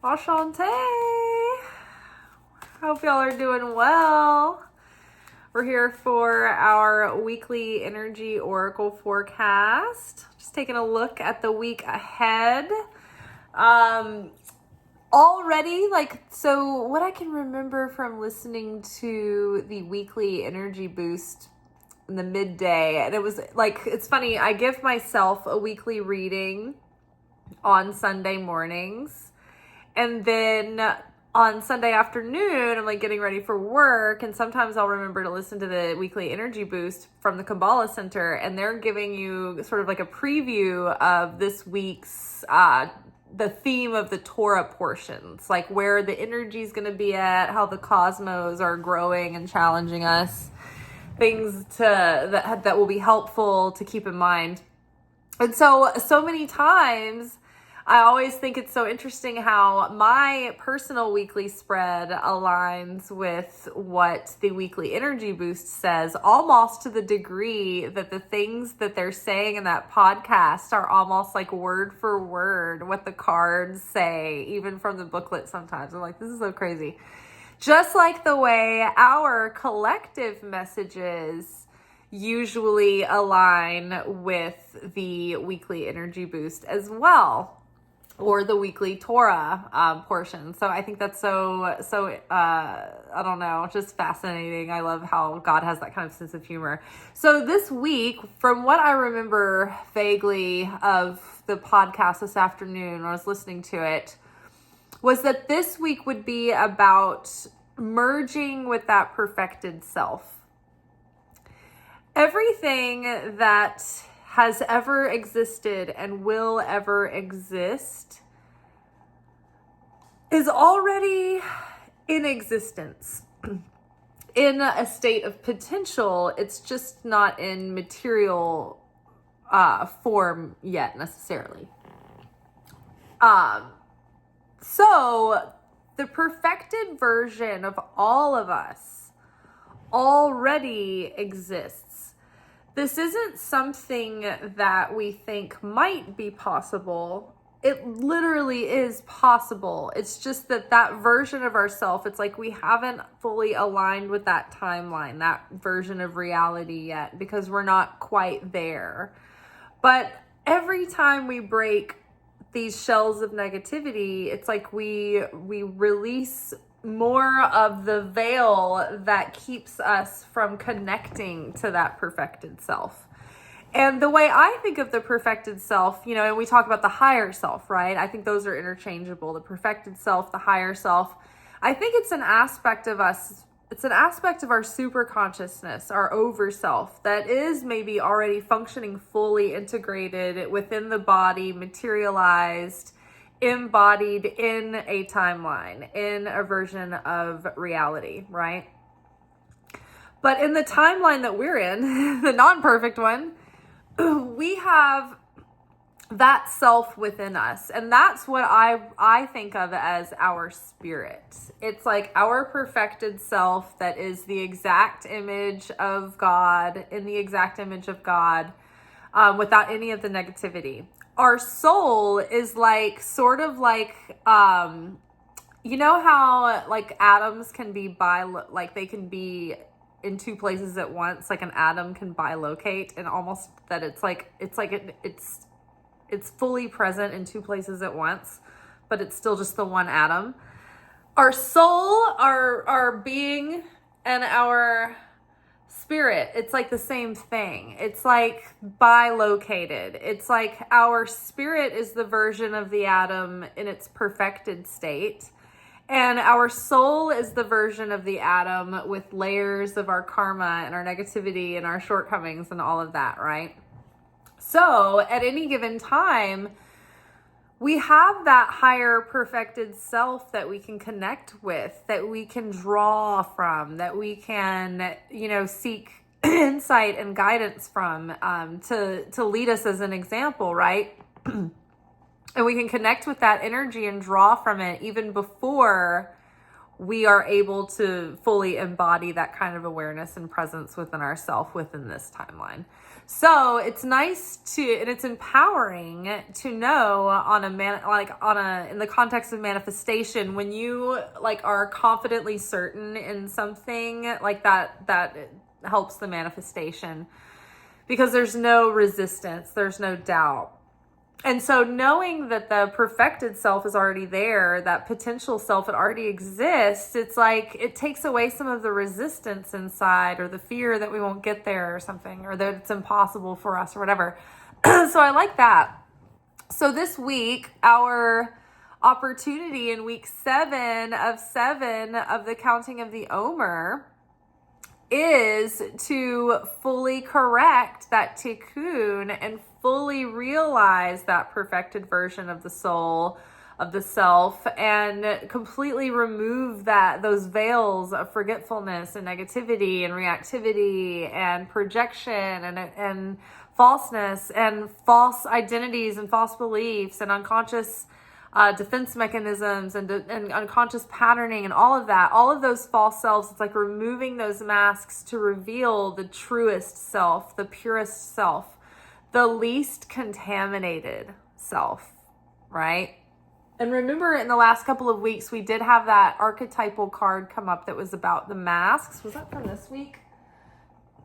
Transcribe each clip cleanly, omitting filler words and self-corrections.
Ashante. Hope y'all are doing well. We're here for our weekly energy oracle forecast. Just taking a look at the week ahead. Already, so what I can remember from listening to the weekly energy boost in the midday, and it was it's funny, I give myself a weekly reading on Sunday mornings, and then on Sunday afternoon I'm getting ready for work, and sometimes I'll remember to listen to the weekly energy boost from the Kabbalah Center, and they're giving you sort of a preview of this week's the theme of the Torah portions, where the energy is going to be at, how the cosmos are growing and challenging us, things that will be helpful to keep in mind. And so many times I always think it's so interesting how my personal weekly spread aligns with what the weekly energy boost says, almost to the degree that the things that they're saying in that podcast are almost word for word what the cards say, even from the booklet sometimes. I'm this is so crazy. Just like the way our collective messages usually align with the weekly energy boost as well, or the weekly Torah portion. So I think that's so I don't know, just fascinating. I love how God has that kind of sense of humor. So this week, from what I remember vaguely of the podcast this afternoon when I was listening to it, was that this week would be about merging with that perfected self. Everything that has ever existed and will ever exist is already in existence, in a state of potential. It's just not in material form yet necessarily. So the perfected version of all of us already exists. This isn't something that we think might be possible. It literally is possible. It's just that version of ourselves, it's we haven't fully aligned with that timeline, that version of reality yet, because we're not quite there. But every time we break these shells of negativity, it's we release more of the veil that keeps us from connecting to that perfected self. And the way I think of the perfected self, and we talk about the higher self, right? I think those are interchangeable. The perfected self, the higher self. I think it's an aspect of us. It's an aspect of our super consciousness, our over self, that is maybe already functioning fully integrated within the body, materialized, embodied in a timeline, in a version of reality, right? But in the timeline that we're in, the non-perfect one, we have that self within us. And that's what I think of as our spirit. It's our perfected self that is the exact image of God, in the exact image of God, without any of the negativity. Our soul is sort of you know how atoms can be they can be in two places at once, an atom can bilocate, and almost that it's fully present in two places at once, but it's still just the one atom. Our soul, our being, and our spirit, it's the same thing. It's bilocated. It's our spirit is the version of the atom in its perfected state, and our soul is the version of the atom with layers of our karma and our negativity and our shortcomings and all of that, right? So at any given time, we have that higher perfected self that we can connect with, that we can draw from, that we can, seek insight and guidance from, to lead us as an example, right? And we can connect with that energy and draw from it even before we are able to fully embody that kind of awareness and presence within ourselves within this timeline. So it's nice and it's empowering to know in the context of manifestation, when you like are confidently certain in something like that helps the manifestation, because there's no resistance, there's no doubt. And so knowing that the perfected self is already there, that potential self, it already exists, it's like it takes away some of the resistance inside, or the fear that we won't get there or something, or that it's impossible for us or whatever. So I like that. So this week, our opportunity in week 7 of the counting of the Omer is to fully correct that tikkun and fully realize that perfected version of the soul, of the self, and completely remove those veils of forgetfulness and negativity and reactivity and projection and falseness and false identities and false beliefs and unconscious defense mechanisms and unconscious patterning and all of those false selves. It's like removing those masks to reveal the truest self, the purest self, the least contaminated self, right? And remember, in the last couple of weeks, we did have that archetypal card come up that was about the masks. Was that from this week?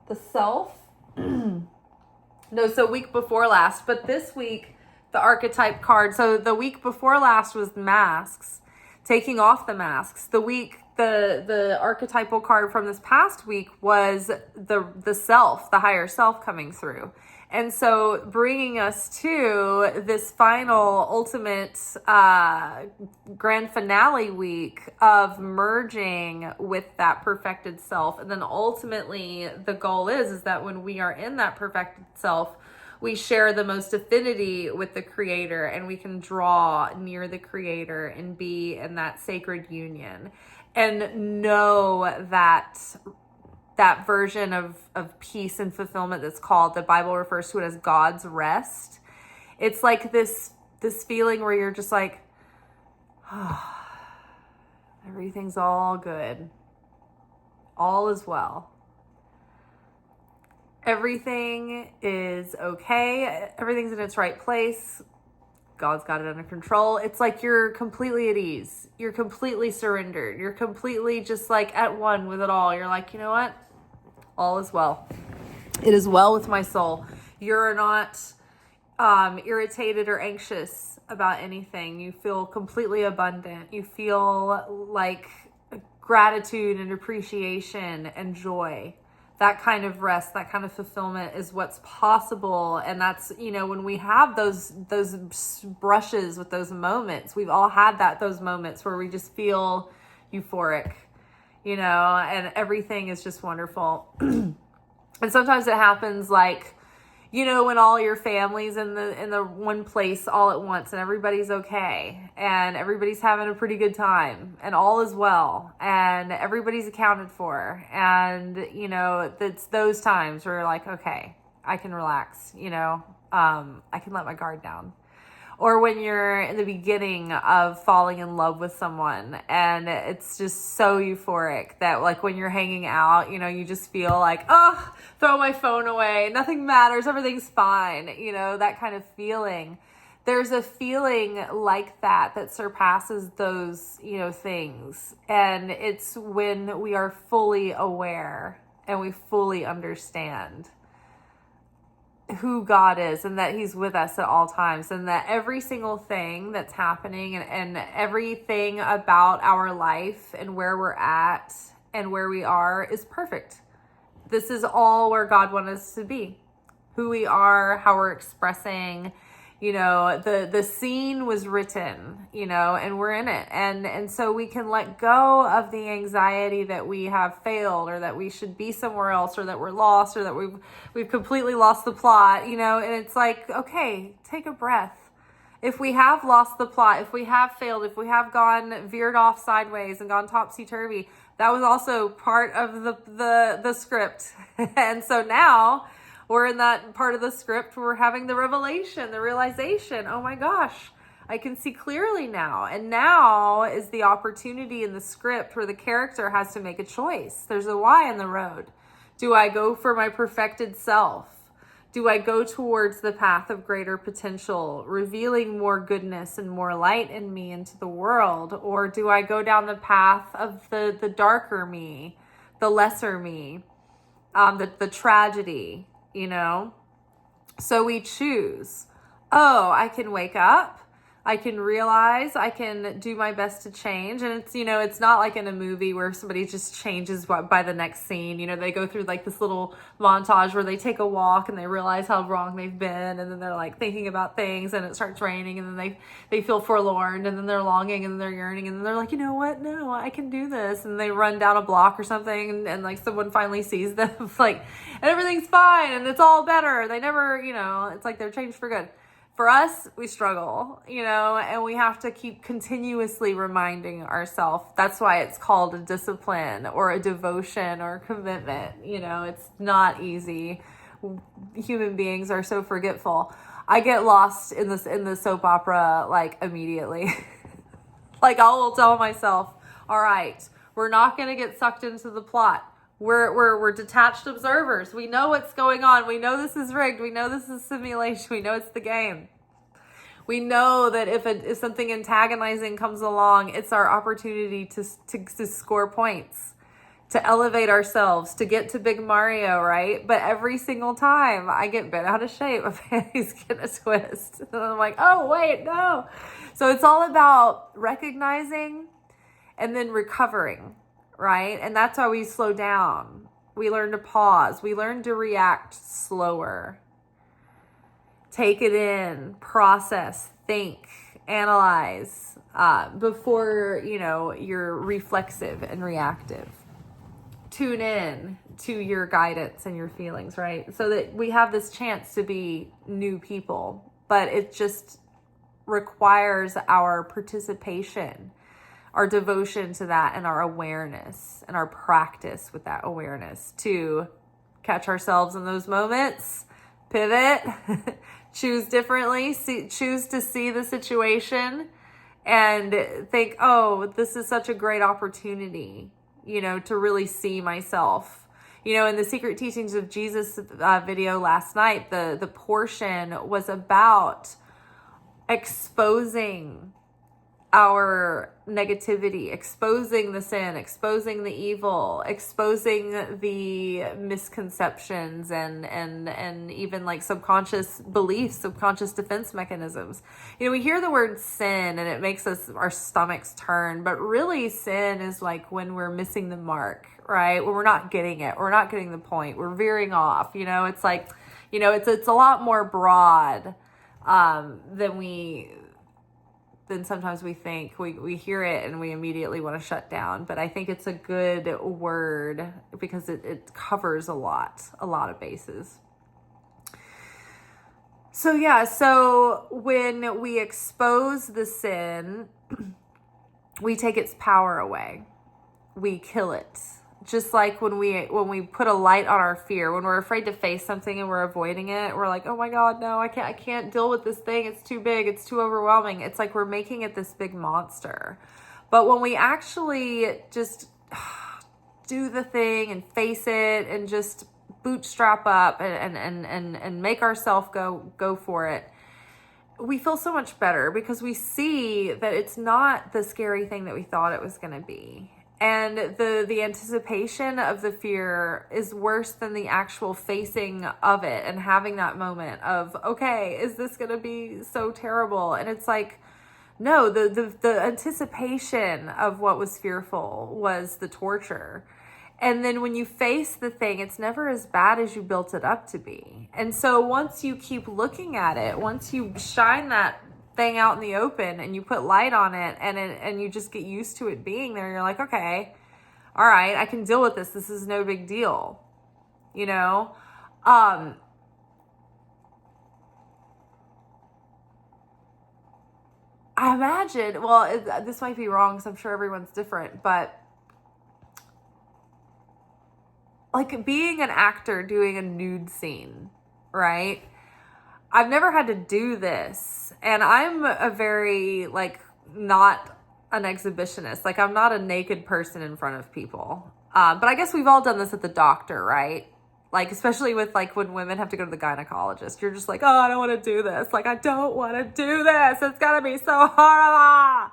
The self? No, so week before last. But this week, the archetype card. So the week before last was masks, taking off the masks. The archetypal card from this past week was the self, the higher self coming through. And so bringing us to this final ultimate grand finale week of merging with that perfected self. And then ultimately the goal is that when we are in that perfected self, we share the most affinity with the Creator, and we can draw near the Creator and be in that sacred union and know that version of peace and fulfillment that's called, the Bible refers to it as God's rest. It's like this feeling where you're just like, oh, everything's all good. All is well. Everything is okay. Everything's in its right place. God's got it under control. It's like you're completely at ease. You're completely surrendered. You're completely just like at one with it all. You're like, you know what? All is well. It is well with my soul. You're not irritated or anxious about anything. You feel completely abundant. You feel like gratitude and appreciation and joy. That kind of rest, that kind of fulfillment is what's possible. And that's, when we have those brushes with those moments, we've all had those moments where we just feel euphoric, and everything is just wonderful. And sometimes it happens like, when all your family's in the one place all at once and everybody's okay and everybody's having a pretty good time and all is well and everybody's accounted for. And, it's those times where you're like, okay, I can relax, I can let my guard down. Or when you're in the beginning of falling in love with someone and it's just so euphoric that like when you're hanging out, you just feel like, oh, throw my phone away. Nothing matters. Everything's fine. That kind of feeling. There's a feeling like that surpasses those, things. And it's when we are fully aware and we fully understand who God is and that He's with us at all times, and that every single thing that's happening and everything about our life and where we're at and where we are is perfect. This is all where God wants us to be. Who we are, how we're expressing, the scene was written, and we're in it. And so we can let go of the anxiety that we have failed or that we should be somewhere else or that we're lost or that we've completely lost the plot, and it's like, okay, take a breath. If we have lost the plot, if we have failed, if we have veered off sideways and gone topsy-turvy, that was also part of the script. And so now we're in that part of the script where we're having the revelation, the realization, oh my gosh, I can see clearly now. And now is the opportunity in the script where the character has to make a choice. There's a Y in the road. Do I go for my perfected self? Do I go towards the path of greater potential, revealing more goodness and more light in me into the world? Or do I go down the path of the darker me, the lesser me, the tragedy, you know? So we choose. Oh, I can wake up. I can realize, I can do my best to change. And it's, you know, it's not like in a movie where somebody just changes by the next scene. You know, they go through like this little montage where they take a walk and they realize how wrong they've been. And then they're like thinking about things and it starts raining and then they feel forlorn and then they're longing and then they're yearning and then they're like, you know what? No, I can do this. And they run down a block or something and like someone finally sees them like, and everything's fine and it's all better. They never, you know, it's like they're changed for good. For us, we struggle, you know, and we have to keep continuously reminding ourselves. That's why it's called a discipline or a devotion or a commitment. You know, it's not easy. Human beings are so forgetful. I get lost in the soap opera like immediately. Like I will tell myself, all right, we're not going to get sucked into the plot. We're detached observers. We know what's going on. We know this is rigged. We know this is simulation. We know it's the game. We know that if something antagonizing comes along, it's our opportunity to score points, to elevate ourselves, to get to Big Mario, right? But every single time I get bent out of shape, my panties get a twist. And I'm like, oh, wait, no. So it's all about recognizing and then recovering. Right? And that's why we slow down. We learn to pause. We learn to react slower. Take it in, process, think, analyze before, you know, you're reflexive and reactive. Tune in to your guidance and your feelings, right? So that we have this chance to be new people, but it just requires our participation, our devotion to that, and our awareness and our practice with that awareness to catch ourselves in those moments, pivot, choose differently, choose to see the situation and think, oh, this is such a great opportunity, you know, to really see myself. You know, in the Secret Teachings of Jesus video last night, the portion was about exposing our negativity, exposing the sin, exposing the evil, exposing the misconceptions and even like subconscious beliefs, subconscious defense mechanisms. You know, we hear the word sin and it makes our stomachs turn, but really sin is like when we're missing the mark, right? When we're not getting it, we're not getting the point, we're veering off. You know, it's like, you know, it's a lot more broad than sometimes we think. We hear it and we immediately want to shut down. But I think it's a good word because it covers a lot of bases. So yeah, so when we expose the sin, we take its power away. We kill it. Just like when we put a light on our fear, when we're afraid to face something and we're avoiding it, we're like, oh my God, no, I can't deal with this thing. It's too big. It's too overwhelming. It's like we're making it this big monster. But when we actually just do the thing and face it and just bootstrap up and make ourselves go for it, we feel so much better because we see that it's not the scary thing that we thought it was going to be. And the anticipation of the fear is worse than the actual facing of it and having that moment of, okay, is this going to be so terrible? And it's like, no, the anticipation of what was fearful was the torture. And then when you face the thing, it's never as bad as you built it up to be. And so once you keep looking at it, once you shine that thing out in the open and you put light on it and you just get used to it being there, you're like, okay, all right, I can deal with this. This is no big deal. You know? I imagine, well, this might be wrong because I'm sure everyone's different, but like being an actor doing a nude scene, right? I've never had to do this, and I'm a very, like, not an exhibitionist. Like, I'm not a naked person in front of people. But I guess we've all done this at the doctor, right? Like, especially with, like, when women have to go to the gynecologist, you're just like, oh, I don't want to do this. Like, I don't want to do this. It's going to be so horrible.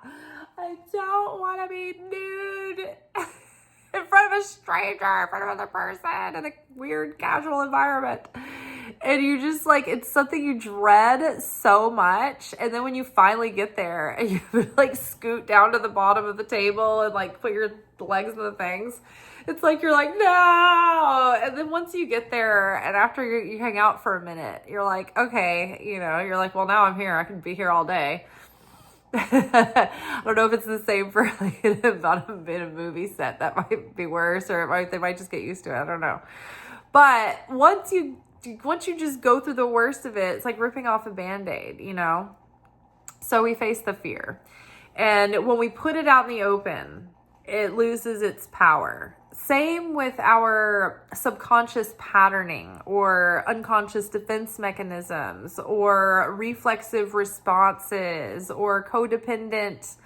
I don't want to be nude in front of a stranger, in front of another person in a weird casual environment. And you just, like, it's something you dread so much. And then when you finally get there and you like scoot down to the bottom of the table and like put your legs in the things, it's like you're like, no. And then once you get there and after you hang out for a minute, you're like, okay, you know, you're like, well, now I'm here. I can be here all day. I don't know if it's the same for like in a movie set. That might be worse, or they might just get used to it. I don't know. But once you just go through the worst of it, it's like ripping off a Band-Aid, you know? So we face the fear. And when we put it out in the open, it loses its power. Same with our subconscious patterning or unconscious defense mechanisms or reflexive responses or codependent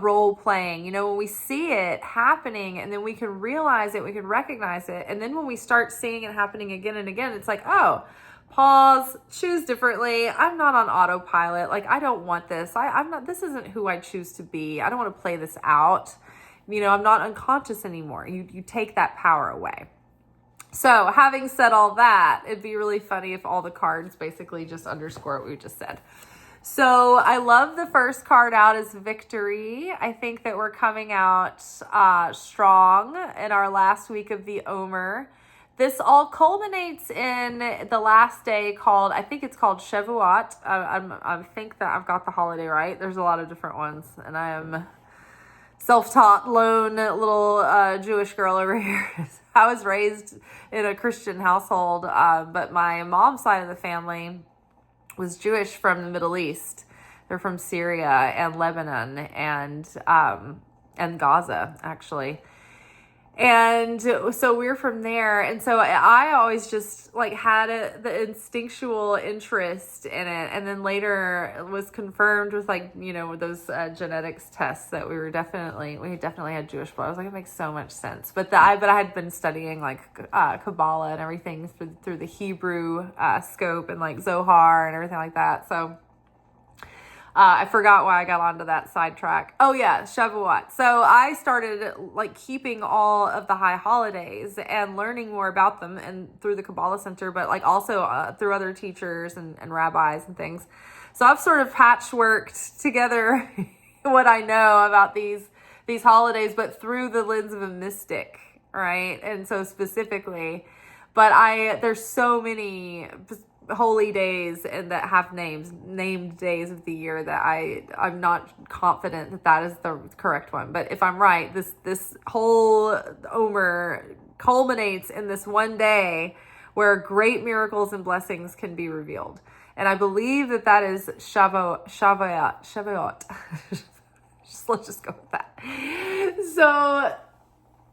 role playing. You know, when we see it happening and then we can realize it, we can recognize it. And then when we start seeing it happening again and again, it's like, oh, pause, choose differently. I'm not on autopilot. Like, I don't want this. I'm not, this isn't who I choose to be. I don't want to play this out. You know, I'm not unconscious anymore. You take that power away. So having said all that, it'd be really funny if all the cards basically just underscore what we just said. So I love the first card out is victory. I think that we're coming out strong in our last week of the Omer. This all culminates in the last day called, I think it's called Shavuot. I think that I've got the holiday right. There's a lot of different ones, and I am self-taught, lone little Jewish girl over here. I was raised in a Christian household, but my mom's side of the family was Jewish from the Middle East. They're from Syria and Lebanon and Gaza, actually. And so we're from there. And so I always just like had the instinctual interest in it. And then later it was confirmed with like, you know, those genetics tests that we definitely had Jewish blood. I was like, it makes so much sense. But I had been studying like Kabbalah and everything through the Hebrew scope and like Zohar and everything like that. So I forgot why I got onto that sidetrack. Oh yeah, Shavuot. So I started like keeping all of the high holidays and learning more about them and through the Kabbalah Center, but like also through other teachers and rabbis and things. So I've sort of patchworked together what I know about these holidays, but through the lens of a mystic, right? And so specifically, but there's so many holy days and that have named days of the year that I'm not confident that is the correct one. But if I'm right, this whole Omer culminates in this one day where great miracles and blessings can be revealed. And I believe that is Shavuot. Let's just go with that.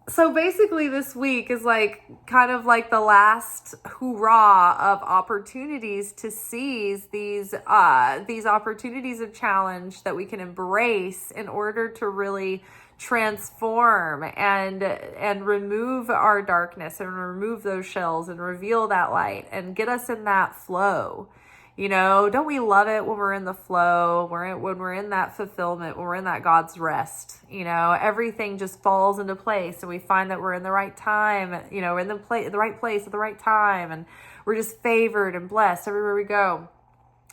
So basically this week is like kind of like the last hurrah of opportunities to seize these opportunities of challenge that we can embrace in order to really transform and remove our darkness and remove those shells and reveal that light and get us in that flow. You know, don't we love it when we're in the flow, when we're in that fulfillment, when we're in that God's rest? You know, everything just falls into place and we find that we're in the right time, you know, we're in the right place at the right time, and we're just favored and blessed everywhere we go.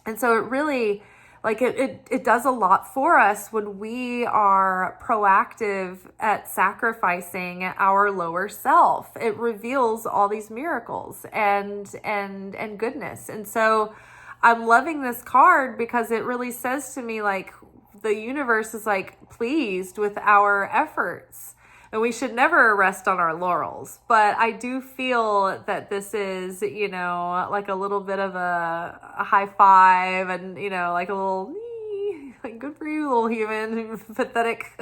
And so it really, like, it does a lot for us when we are proactive at sacrificing our lower self. It reveals all these miracles and goodness. And so I'm loving this card because it really says to me, like, the universe is like pleased with our efforts, and we should never rest on our laurels. But I do feel that this is, you know, like a little bit of a high five and, you know, like a little, like, good for you, little human, pathetic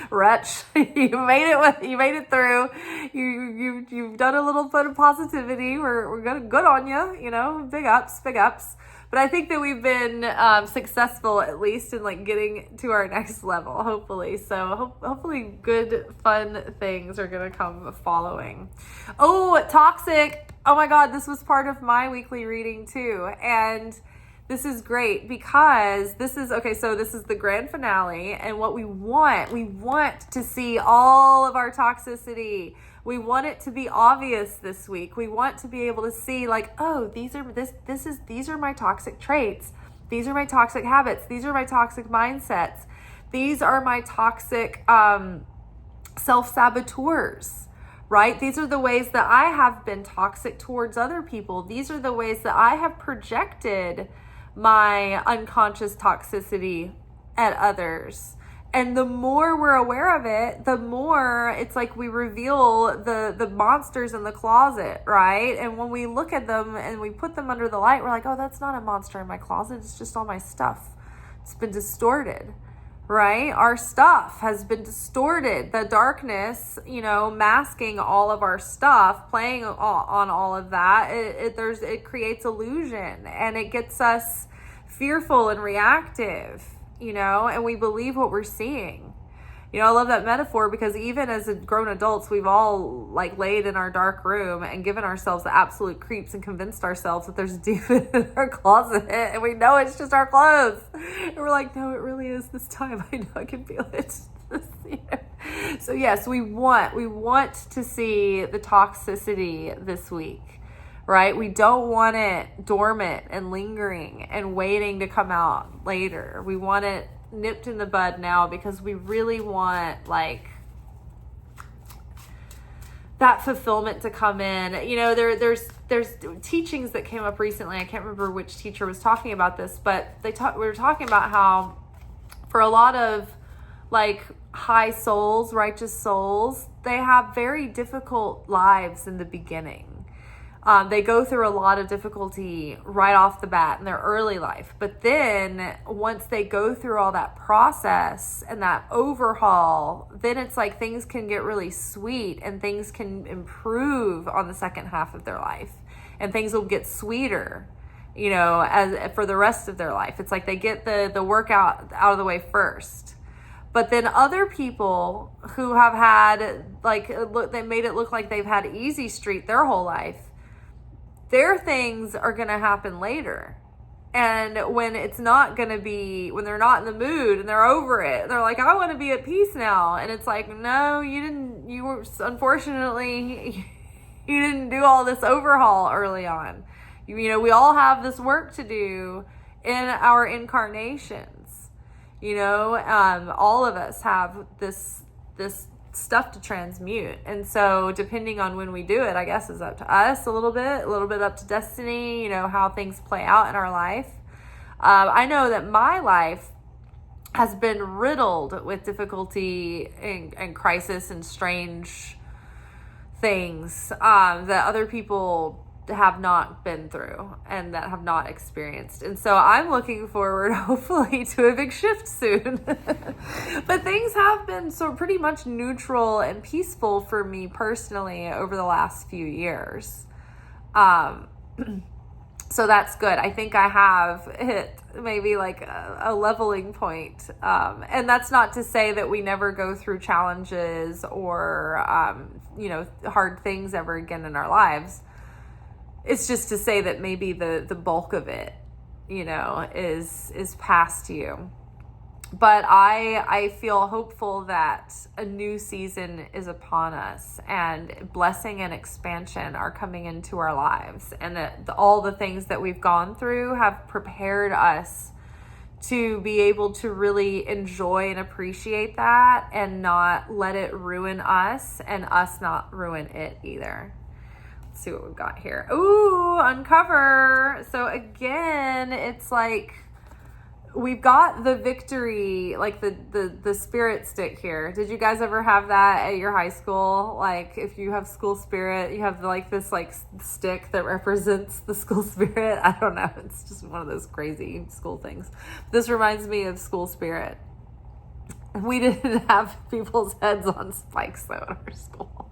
wretch. You made it through. You've done a little bit of positivity. We're good on you, you know, big ups. But I think that we've been successful, at least in like getting to our next level, hopefully. So hopefully good, fun things are going to come following. Oh, toxic. Oh my God, this was part of my weekly reading too. And this is great because this is the grand finale, and what we want to see all of our toxicity. We want it to be obvious this week. We want to be able to see like, oh, these are my toxic traits. These are my toxic habits. These are my toxic mindsets. These are my toxic self-saboteurs. Right? These are the ways that I have been toxic towards other people. These are the ways that I have projected my unconscious toxicity at others. And the more we're aware of it, the more it's like we reveal the monsters in the closet, right? And when we look at them and we put them under the light, we're like, oh, that's not a monster in my closet. It's just all my stuff. It's been distorted, right? Our stuff has been distorted. The darkness, masking all of our stuff, playing on all of that, it creates illusion, and it gets us fearful and reactive, and we believe what we're seeing. I love that metaphor because even as grown adults, we've all like laid in our dark room and given ourselves the absolute creeps and convinced ourselves that there's a demon in our closet, and we know it's just our clothes. And we're like, no, it really is this time. I know, I can feel it. So yes, we want to see the toxicity this week, right? We don't want it dormant and lingering and waiting to come out later. We want it nipped in the bud now because we really want like that fulfillment to come in. There's teachings that came up recently. I can't remember which teacher was talking about this, but we were talking about how for a lot of like high souls, righteous souls, they have very difficult lives in the beginning. They go through a lot of difficulty right off the bat in their early life. But then once they go through all that process and that overhaul, then it's like things can get really sweet and things can improve on the second half of their life. And things will get sweeter, as for the rest of their life. It's like they get the workout out of the way first. But then other people who have had, they made it look like they've had easy street their whole life, their things are going to happen later. And when it's not going to be, when they're not in the mood and they're over it, they're like, I want to be at peace now. And it's like, no, unfortunately, you didn't do all this overhaul early on. We all have this work to do in our incarnations. All of us have this stuff to transmute, and so depending on when we do it, I guess is up to us a little bit up to destiny, how things play out in our life. I know that my life has been riddled with difficulty and crisis and strange things that other people have not been through and that have not experienced. And so I'm looking forward, hopefully, to a big shift soon. But things have been so pretty much neutral and peaceful for me personally over the last few years. So that's good. I think I have hit maybe like a leveling point. And that's not to say that we never go through challenges or, hard things ever again in our lives. It's just to say that maybe the bulk of it, is past you. But I feel hopeful that a new season is upon us and blessing and expansion are coming into our lives. And that all the things that we've gone through have prepared us to be able to really enjoy and appreciate that and not let it ruin us and us not ruin it either. See what we've got here. Ooh, uncover. So again, it's like we've got the victory, like the spirit stick here. Did you guys ever have that at your high school? Like if you have school spirit, you have like this like stick that represents the school spirit. I don't know. It's just one of those crazy school things. This reminds me of school spirit. We didn't have people's heads on spikes though at our school.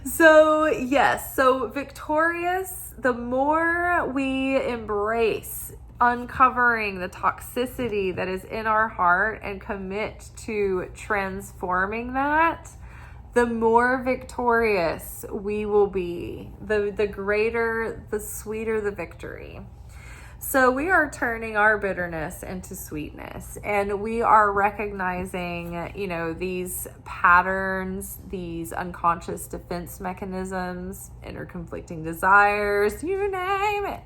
So, yes, so victorious, the more we embrace uncovering the toxicity that is in our heart and commit to transforming that, the more victorious we will be. The greater, the sweeter the victory. So we are turning our bitterness into sweetness, and we are recognizing, these patterns, these unconscious defense mechanisms, interconflicting desires, you name it.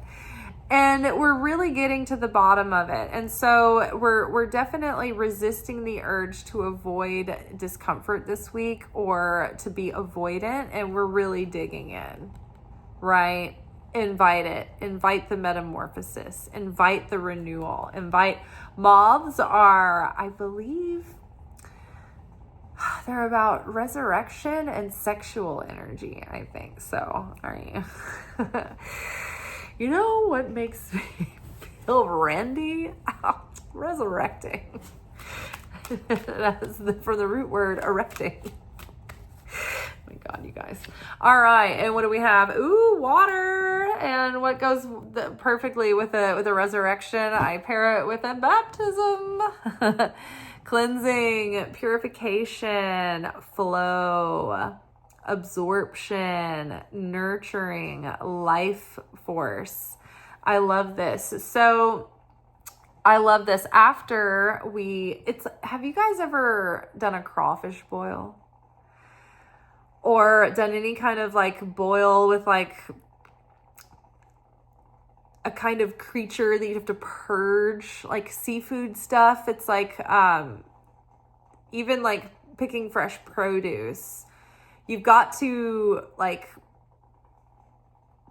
And we're really getting to the bottom of it. And so we're definitely resisting the urge to avoid discomfort this week or to be avoidant, and we're really digging in, right? Invite it. Invite the metamorphosis. Invite the renewal. Invite. Moths are, I believe, they're about resurrection and sexual energy, I think. So, are you? You know what makes me feel randy? Resurrecting. That's from the root word erecting. Oh my God, you guys. All right, and what do we have? Ooh, water. And what goes perfectly with a resurrection? I pair it with a baptism. Cleansing, purification, flow, absorption, nurturing, life force. I love this. So I love this. After have you guys ever done a crawfish boil? Or done any kind of boil with a kind of creature that you have to purge, like seafood stuff? It's even picking fresh produce. You've got to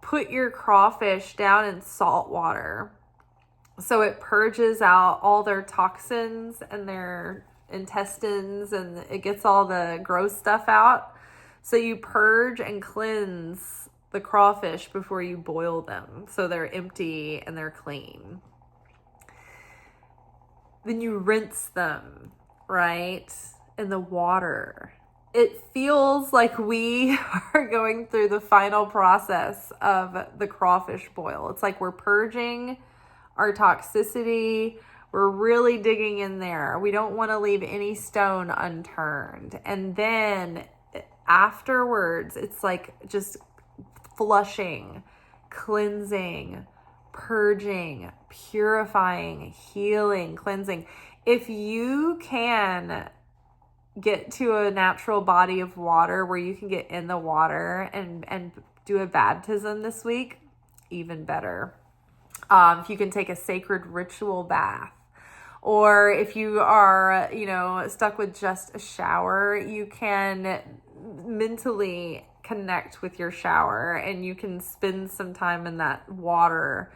put your crawfish down in salt water so it purges out all their toxins and their intestines, and it gets all the gross stuff out. So you purge and cleanse the crawfish before you boil them, so they're empty and they're clean. Then you rinse them, right, in the water. It feels like we are going through the final process of the crawfish boil. It's like we're purging our toxicity. We're really digging in there. We don't want to leave any stone unturned. And then afterwards, it's just flushing, cleansing, purging, purifying, healing, cleansing. If you can get to a natural body of water where you can get in the water and do a baptism this week, even better. If you can take a sacred ritual bath, or if you are, stuck with just a shower, you can mentally connect with your shower and you can spend some time in that water,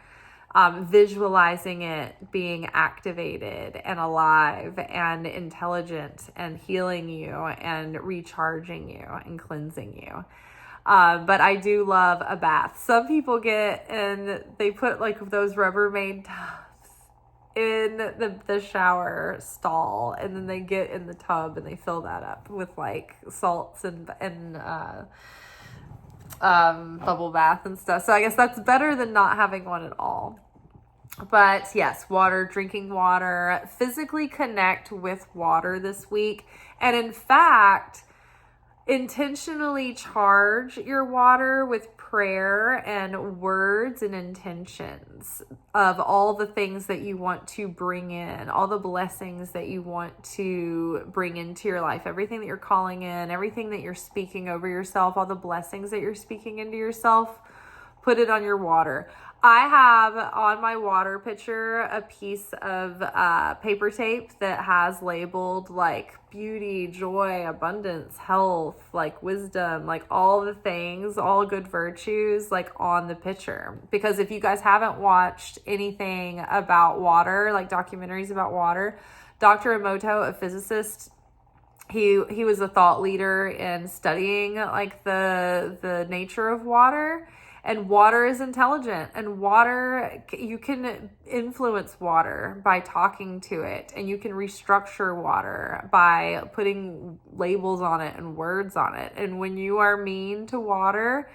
visualizing it being activated and alive and intelligent and healing you and recharging you and cleansing you. But I do love a bath. Some people they put those Rubbermaid tubs in the shower stall, and then they get in the tub and they fill that up with salts and bubble bath and stuff. So I guess that's better than not having one at all. But yes, water, drinking water, physically connect with water this week. And in fact, intentionally charge your water with prayer and words and intentions of all the things that you want to bring in, all the blessings that you want to bring into your life, everything that you're calling in, everything that you're speaking over yourself, all the blessings that you're speaking into yourself, put it on your water. I have on my water pitcher a piece of paper tape that has labeled beauty, joy, abundance, health, wisdom, all the things, all good virtues, on the pitcher. Because if you guys haven't watched anything about water, documentaries about water, Dr. Emoto, a physicist, he was a thought leader in studying the nature of water. And water is intelligent, and water, you can influence water by talking to it, and you can restructure water by putting labels on it and words on it. And when you are mean to water,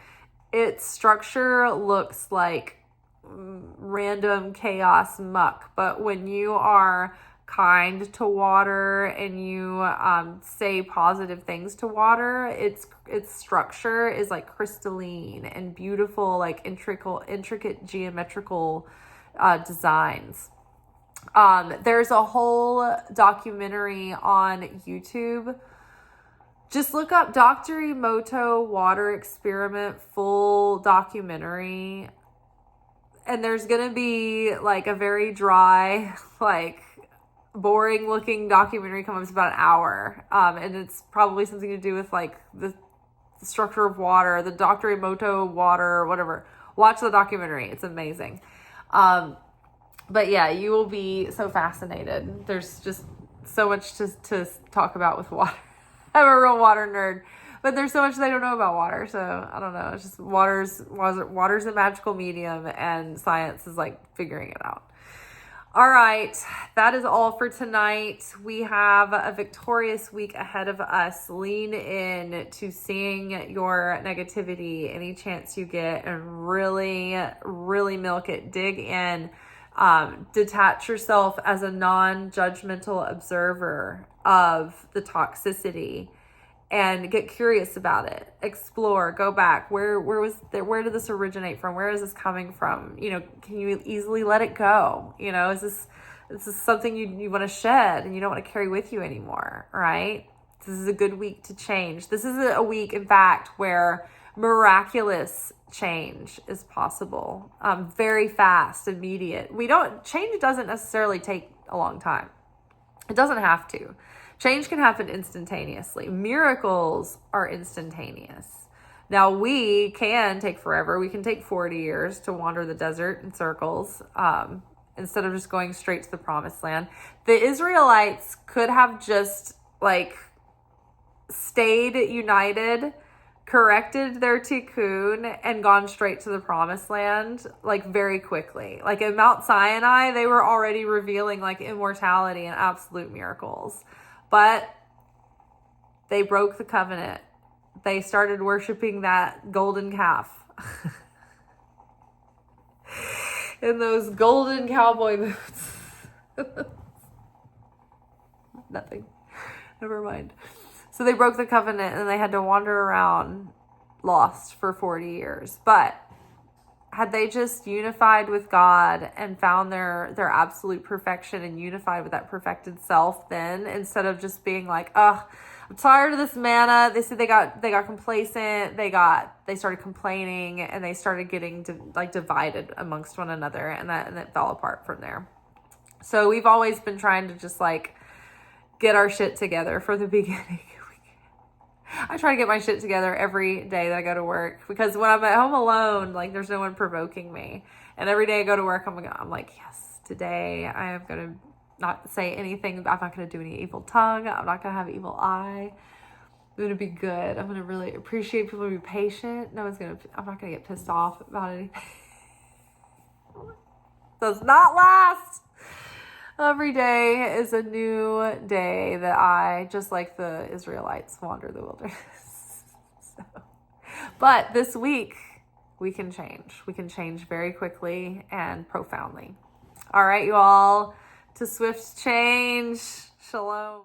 its structure looks like random chaos muck. But when you are kind to water and you say positive things to water, its structure is like crystalline and beautiful, like intricate geometrical designs. There's a whole documentary on YouTube. Just look up Dr. Emoto water experiment full documentary, and there's gonna be like a very dry, like boring looking documentary come up. It's about an hour, and it's probably something to do with like the structure of water, the Dr. Emoto water or whatever. Watch the documentary, it's amazing. But yeah, you will be so fascinated. There's just so much to talk about with water. I'm a real water nerd, but there's so much they don't know about water, so I don't know. It's just water's a magical medium, and science is like figuring it out. All right, that is all for tonight. We have a victorious week ahead of us. Lean in to seeing your negativity any chance you get, and really, really milk it. Dig in. Detach yourself as a non-judgmental observer of the toxicity and get curious about it. Explore, go back. Where did this originate from? Where is this coming from? Can you easily let it go? Is this something you want to shed and you don't want to carry with you anymore, right? This is a good week to change. This is a week, in fact, where miraculous change is possible. Very fast, immediate. Change doesn't necessarily take a long time. It doesn't have to. Change can happen instantaneously. Miracles are instantaneous. Now, we can take forever. We can take 40 years to wander the desert in circles, instead of just going straight to the promised land. The Israelites could have just stayed united, corrected their tikkun, and gone straight to the promised land very quickly. At Mount Sinai, they were already revealing immortality and absolute miracles. But they broke the covenant. They started worshiping that golden calf in those golden cowboy boots. Nothing. Never mind. So they broke the covenant and they had to wander around lost for 40 years. But had they just unified with God and found their absolute perfection and unified with that perfected self, then instead of just being I'm tired of this manna, they said they got complacent, they started complaining, and they started getting divided amongst one another, and it fell apart from there. So we've always been trying to just get our shit together from the beginning. I try to get my shit together every day that I go to work, because when I'm at home alone, there's no one provoking me. And every day I go to work, I'm like, yes, today I am going to not say anything. I'm not going to do any evil tongue. I'm not going to have evil eye. I'm going to be good. I'm going to really appreciate people, be patient. I'm not going to get pissed off about anything. Does not last. Every day is a new day that I, just like the Israelites, wander the wilderness. But this week, we can change. We can change very quickly and profoundly. All right, you all, to swift change. Shalom.